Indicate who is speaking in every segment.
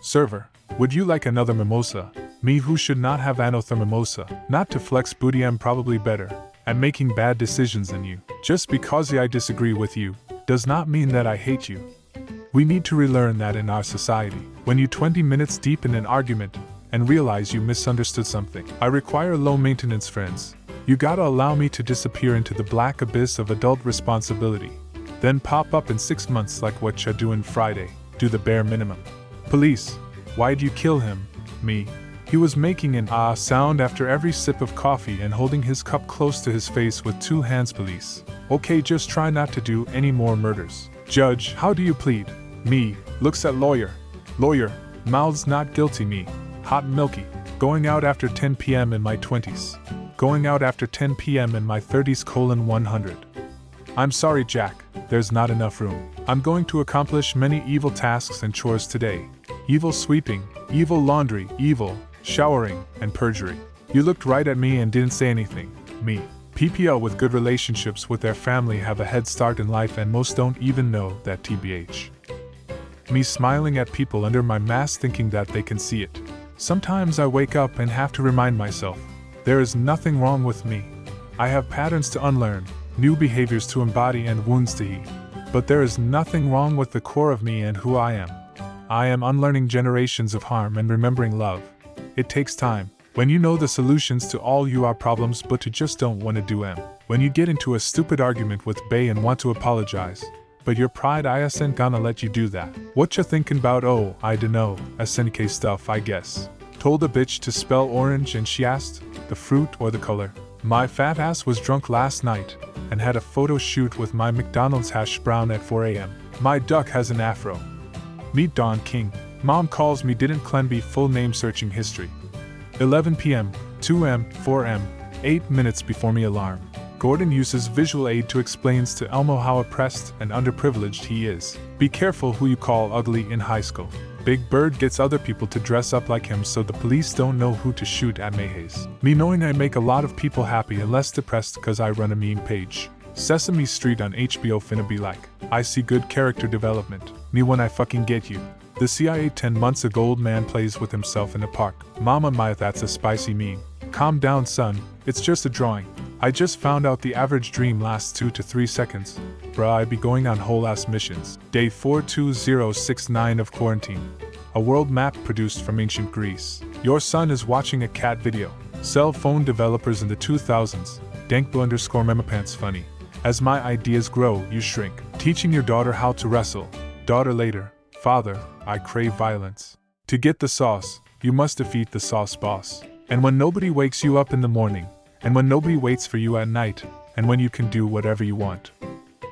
Speaker 1: Server, would you like another mimosa? Me who should not have another mimosa. Not to flex booty, I'm probably better at making bad decisions than you. Just because I disagree with you, does not mean that I hate you. We need to relearn that in our society. When you 20 minutes deep in an argument, and realize you misunderstood something. I require low-maintenance friends. You gotta allow me to disappear into the black abyss of adult responsibility. Then pop up in 6 months like what you're doing Friday. Do the bare minimum. Police, why'd you kill him? Me. He was making an ah sound after every sip of coffee and holding his cup close to his face with 2 hands. Police. Okay, just try not to do any more murders. Judge, how do you plead? Me. Looks at lawyer. Lawyer. Mouths not guilty. Me. Hot and milky. Going out after 10 p.m. in my 20s. Going out after 10 p.m. in my 30s. 100. I'm sorry, Jack, there's not enough room. I'm going to accomplish many evil tasks and chores today. Evil sweeping, evil laundry, evil showering, and perjury. You looked right at me and didn't say anything. Me. PPL with good relationships with their family have a head start in life and most don't even know that TBH. Me smiling at people under my mask thinking that they can see it. Sometimes I wake up and have to remind myself, there is nothing wrong with me. I have patterns to unlearn, new behaviors to embody and wounds to heal. But there is nothing wrong with the core of me and who I am. I am unlearning generations of harm and remembering love. It takes time. When you know the solutions to all your problems but you just don't want to do them. When you get into a stupid argument with Bay and want to apologize. But your pride isn't gonna let you do that. What you thinking about? Oh, I dunno, SNK stuff I guess. Told a bitch to spell orange and she asked, the fruit or the color? My fat ass was drunk last night and had a photo shoot with my McDonald's hash brown at 4 a.m. My duck has an afro. Meet Don King. Mom calls me didn't Clenby full name searching history. 11 p.m., 2 m, 4 m, 8 minutes before me alarm. Gordon uses visual aid to explains to Elmo how oppressed and underprivileged he is. Be careful who you call ugly in high school. Big Bird gets other people to dress up like him so the police don't know who to shoot at Mayhays. Me knowing I make a lot of people happy and less depressed cause I run a meme page. Sesame Street on HBO finna be like, I see good character development. Me when I fucking get you. The CIA 10 months ago old man plays with himself in a park. Mama Maya, that's a spicy meme. Calm down son, it's just a drawing. I just found out the average dream lasts 2 to 3 seconds. Bruh, I be going on whole ass missions. Day 42069 of quarantine. A world map produced from ancient Greece. Your son is watching a cat video. Cell phone developers in the 2000s. Dankbo_memapants funny. As my ideas grow, you shrink. Teaching your daughter how to wrestle. Daughter later. Father, I crave violence. To get the sauce, you must defeat the sauce boss. And when nobody wakes you up in the morning, and when nobody waits for you at night, and when you can do whatever you want.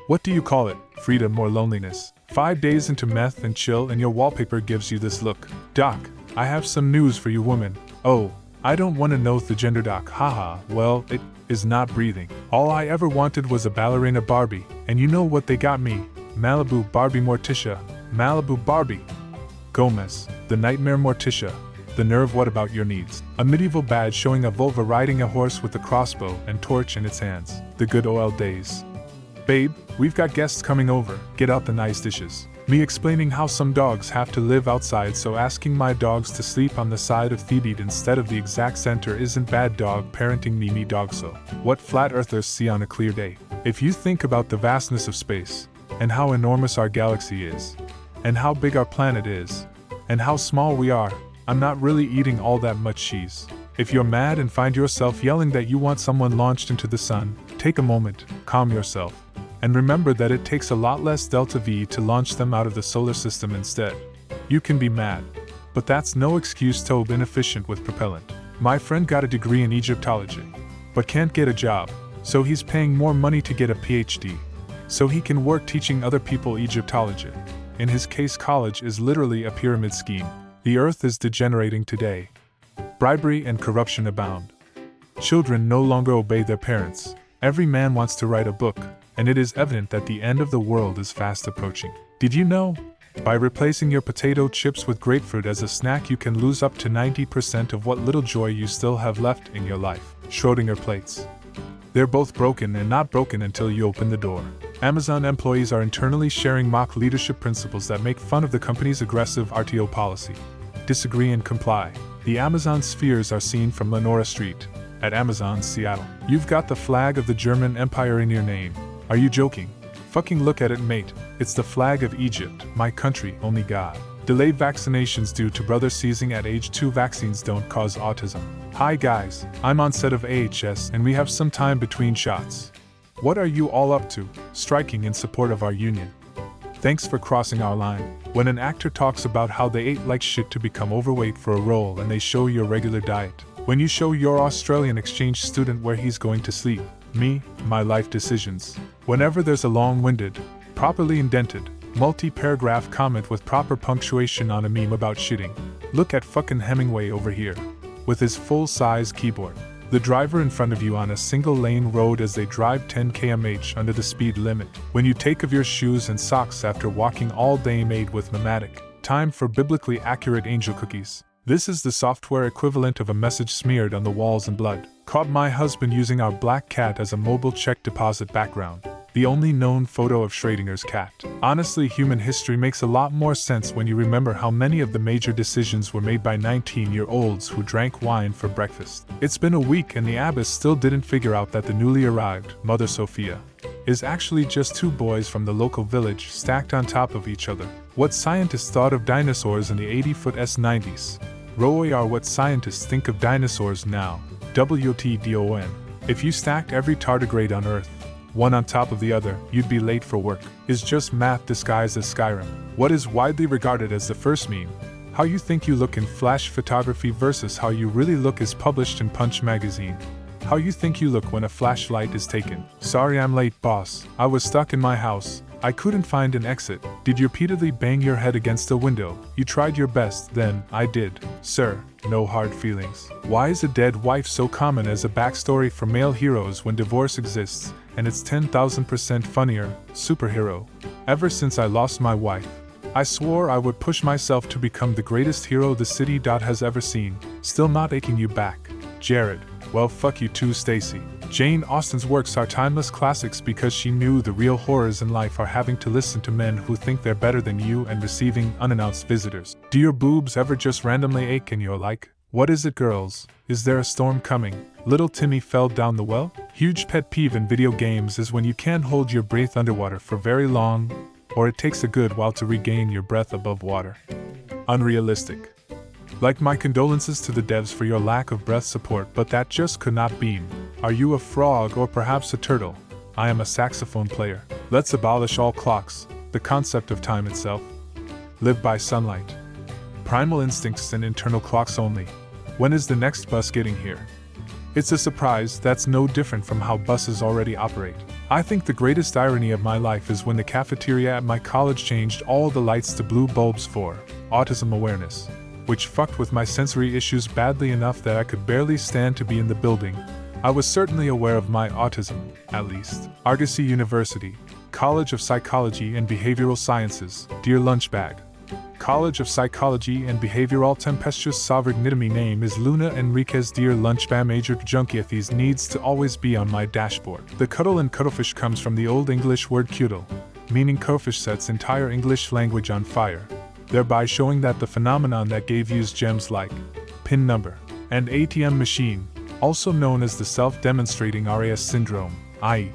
Speaker 1: What do you call it? Freedom or loneliness? 5 days into meth and chill and your wallpaper gives you this look. Doc, I have some news for you women. Oh, I don't want to know the gender doc, haha, well, it is not breathing. All I ever wanted was a ballerina Barbie, and you know what they got me? Malibu Barbie Morticia. Malibu Barbie. Gomez, the nightmare Morticia. The nerve. What about your needs? A medieval badge showing a vulva riding a horse with a crossbow and torch in its hands. The good old days. Babe, we've got guests coming over. Get out the nice dishes. Me explaining how some dogs have to live outside, so asking my dogs to sleep on the side of the bed instead of the exact center isn't bad dog parenting. Me dog. So what flat earthers see on a clear day. If you think about the vastness of space, and how enormous our galaxy is, and how big our planet is, and how small we are, I'm not really eating all that much cheese. If you're mad and find yourself yelling that you want someone launched into the sun, take a moment, calm yourself, and remember that it takes a lot less delta V to launch them out of the solar system instead. You can be mad, but that's no excuse to be inefficient with propellant. My friend got a degree in Egyptology, but can't get a job, so he's paying more money to get a PhD, so he can work teaching other people Egyptology. In his case, college is literally a pyramid scheme. The earth is degenerating today. Bribery and corruption abound. Children no longer obey their parents. Every man wants to write a book, and it is evident that the end of the world is fast approaching. Did you know? By replacing your potato chips with grapefruit as a snack, you can lose up to 90% of what little joy you still have left in your life. Schrödinger plates. They're both broken and not broken until you open the door. Amazon employees are internally sharing mock leadership principles that make fun of the company's aggressive RTO policy. disagree and comply. The Amazon spheres are seen from Lenora Street, at Amazon, Seattle. You've got the flag of the German Empire in your name. Are you joking? Fucking look at it, mate. It's the flag of Egypt, my country, only God. Delayed vaccinations due to brother seizing at age 2. Vaccines don't cause autism. Hi guys, I'm on set of AHS and we have some time between shots. What are you all up to? Striking in support of our union. Thanks for crossing our line. When an actor talks about how they ate like shit to become overweight for a role and they show your regular diet. When you show your Australian exchange student where he's going to sleep. Me, my life decisions. Whenever there's a long-winded, properly indented, multi-paragraph comment with proper punctuation on a meme about shitting. Look at fucking Hemingway over here. With his full-size keyboard. The driver in front of you on a single-lane road as they drive 10 km/h under the speed limit. When you take off your shoes and socks after walking all day made with Mamatic. Time for biblically accurate angel cookies. This is the software equivalent of a message smeared on the walls in blood. Caught my husband using our black cat as a mobile check deposit background. The only known photo of Schrodinger's cat. Honestly, human history makes a lot more sense when you remember how many of the major decisions were made by 19-year-olds who drank wine for breakfast. It's been a week and the abbess still didn't figure out that the newly arrived Mother Sophia is actually just 2 boys from the local village stacked on top of each other. What scientists thought of dinosaurs in the 80-foot S90s. Roy are what scientists think of dinosaurs now. WTDON. If you stacked every tardigrade on Earth, one on top of the other, you'd be late for work. Is just math disguised as Skyrim. What is widely regarded as the first meme? How you think you look in flash photography versus how you really look is published in Punch magazine. How you think you look when a flashlight is taken. Sorry I'm late, boss. I was stuck in my house. I couldn't find an exit. Did you repeatedly bang your head against a window? You tried your best, then, I did. Sir, no hard feelings. Why is a dead wife so common as a backstory for male heroes when divorce exists, and it's 10,000% funnier? Superhero. Ever since I lost my wife, I swore I would push myself to become the greatest hero the city has ever seen. Still not aching you back. Jared. Well, fuck you too, Stacy. Jane Austen's works are timeless classics because she knew the real horrors in life are having to listen to men who think they're better than you and receiving unannounced visitors. Do your boobs ever just randomly ache and you're like, what is it, girls? Is there a storm coming? Little Timmy fell down the well? Huge pet peeve in video games is when you can't hold your breath underwater for very long, or it takes a good while to regain your breath above water. Unrealistic. Like my condolences to the devs for your lack of breath support, but that just could not beam. Are you a frog or perhaps a turtle? I am a saxophone player. Let's abolish all clocks, the concept of time itself. Live by sunlight. Primal instincts and internal clocks only. When is the next bus getting here? It's a surprise that's no different from how buses already operate. I think the greatest irony of my life is when the cafeteria at my college changed all the lights to blue bulbs for autism awareness, which fucked with my sensory issues badly enough that I could barely stand to be in the building. I was certainly aware of my autism, at least. Argosy University, College of Psychology and Behavioral Sciences, Dear Lunchbag. College of Psychology and Behavioral Tempestuous Sovereignty name is Luna Enriquez. Dear Lunchbag Major Junkiathes needs to always be on my dashboard. The cuddle in cuttlefish comes from the Old English word cuddle, meaning cuttlefish sets entire English language on fire, thereby showing that the phenomenon that gave use gems like PIN number and ATM machine, also known as the self-demonstrating RAS syndrome, i.e.,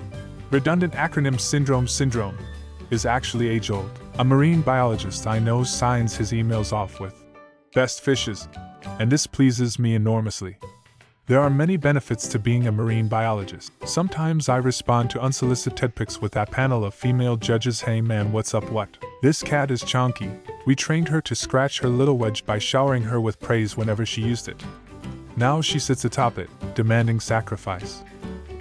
Speaker 1: redundant acronym syndrome, is actually age-old. A marine biologist I know signs his emails off with best fishes, and this pleases me enormously. There are many benefits to being a marine biologist. Sometimes I respond to unsolicited TED pics with that panel of female judges. Hey man, what's up, what? This cat is chonky. We trained her to scratch her little wedge by showering her with praise whenever she used it. Now she sits atop it, demanding sacrifice.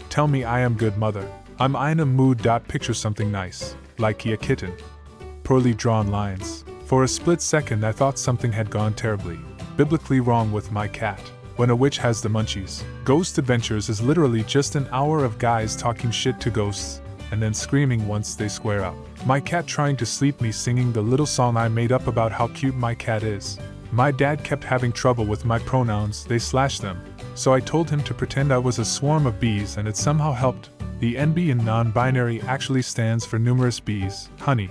Speaker 1: Tell me I am good mother. I'm in a mood. Picture something nice, like a kitten. Poorly drawn lines. For a split second I thought something had gone terribly, biblically wrong with my cat. When a witch has the munchies. Ghost Adventures is literally just an hour of guys talking shit to ghosts, and then screaming once they square up. My cat trying to sleep, me singing the little song I made up about how cute my cat is. My dad kept having trouble with my pronouns, they slashed them, so I told him to pretend I was a swarm of bees and it somehow helped. The NB in non-binary actually stands for numerous bees. Honey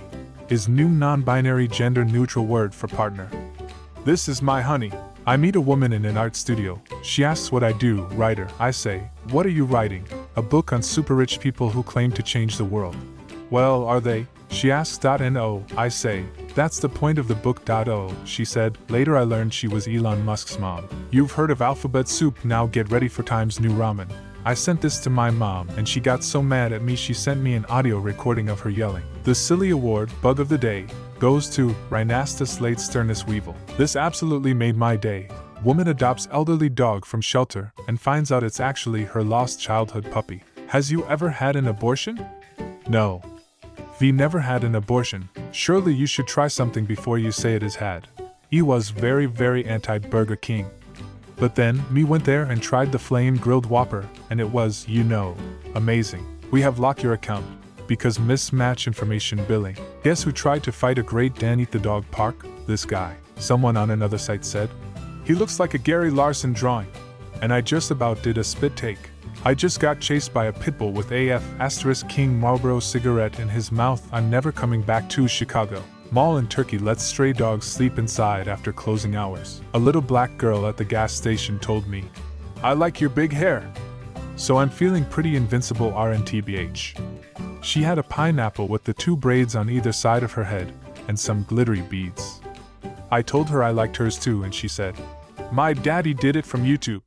Speaker 1: is new non-binary gender-neutral word for partner. This is my honey. I meet a woman in an art studio. She asks what I do, writer. I say, what are you writing? A book on super rich people who claim to change the world. Well, are they? She asks. No, I say, that's the point of the book. Oh, she said. Later I learned she was Elon Musk's mom. You've heard of alphabet soup, now get ready for Time's New Ramen. I sent this to my mom and she got so mad at me she sent me an audio recording of her yelling. The silly award, bug of the day, goes to Rhinastus latesternus weevil. This absolutely made my day. Woman adopts elderly dog from shelter and finds out it's actually her lost childhood puppy. Has you ever had an abortion? No. V never had an abortion. Surely you should try something before you say it is had. He was very anti-Burger King. But then, me went there and tried the flame grilled Whopper, and it was, amazing. We have locked your account. Because mismatch information billing. Guess who tried to fight a Great Dane eat the dog park? This guy. Someone on another site said. He looks like a Gary Larson drawing. And I just about did a spit take. I just got chased by a pitbull with AF King Marlboro cigarette in his mouth. I'm never coming back to Chicago. Mall in Turkey lets stray dogs sleep inside after closing hours. A little black girl at the gas station told me, I like your big hair. So I'm feeling pretty invincible RNTBH. She had a pineapple with the 2 braids on either side of her head, and some glittery beads. I told her I liked hers too and she said, my daddy did it from YouTube.